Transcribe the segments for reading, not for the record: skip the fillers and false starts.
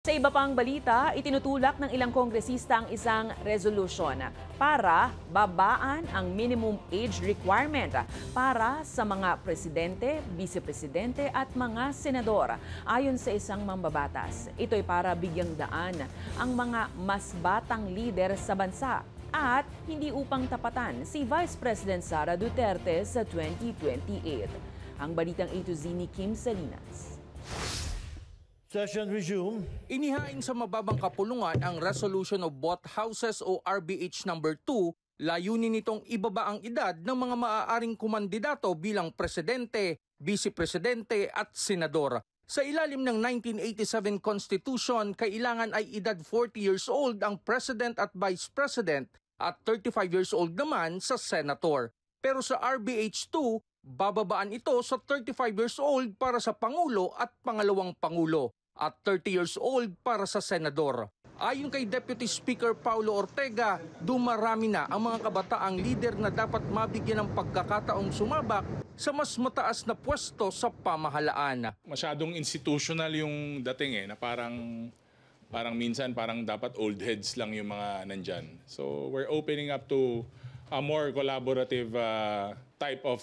Sa iba pang balita, itinutulak ng ilang kongresista ang isang resolusyon para babaan ang minimum age requirement para sa mga presidente, vice-presidente at mga senador. Ayon sa isang mambabatas, ito'y para bigyang daan ang mga mas batang lider sa bansa at hindi upang tapatan si Vice President Sara Duterte sa 2028. Ang balitang A to Z ni Kim Salinas. Session resume. Inihain sa mababang kapulungan ang Resolution of Both Houses o RBH number 2, layunin nitong ibaba ang edad ng mga maaaring kumandidato bilang presidente, vice-presidente at senador. Sa ilalim ng 1987 Constitution, kailangan ay edad 40 years old ang president at vice president at 35 years old naman sa senator. Pero sa RBH 2, bababaan ito sa 35 years old para sa Pangulo at Pangalawang Pangulo at 30 years old para sa senador. Ayon kay Deputy Speaker Paulo Ortega, dumarami na ang mga kabataang lider na dapat mabigyan ng pagkakataong sumabak sa mas mataas na pwesto sa pamahalaan. Masyadong institutional yung dating na parang minsan dapat old heads lang yung mga nandyan. So we're opening up to a more collaborative type of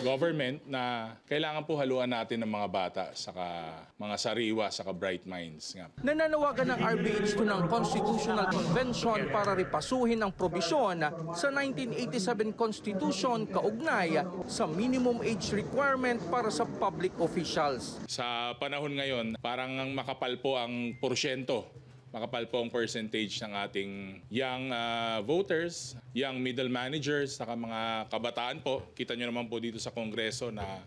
government na kailangan po haluan natin ng mga bata, saka mga sariwa, saka bright minds. Nananawagan ng RBH 2 ng Constitutional Convention para ripasuhin ang probisyon sa 1987 Constitution kaugnay sa minimum age requirement para sa public officials. Sa panahon ngayon, parang makapal po ang porsyento. Makapal po ang percentage ng ating young voters, young middle managers, saka mga kabataan po. Kita nyo naman po dito sa Kongreso na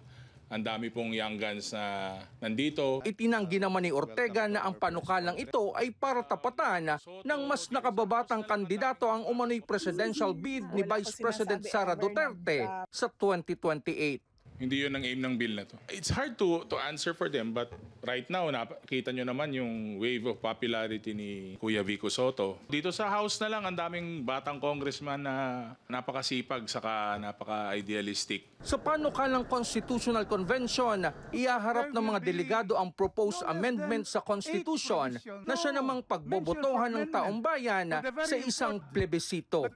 ang dami pong young guns na nandito. Itinanggi naman ni Ortega na ang panukalang ito ay para tapatan ng mas nakababatang kandidato ang umano'y presidential bid ni Vice President Sara Duterte sa 2028. Hindi yun ang aim ng bill na to. It's hard to answer for them, but right now, nakita nyo naman yung wave of popularity ni Kuya Vico Sotto. Dito sa House na lang, ang daming batang congressman na napakasipag saka napaka-idealistic. Sa panukalang Constitutional Convention, ihaharap ng mga delegado ang proposed amendment sa Constitution na siya namang pagbobotohan ng taong bayan sa isang plebisito.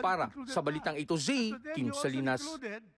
Para sa Balitang A to Z, Kim Salinas.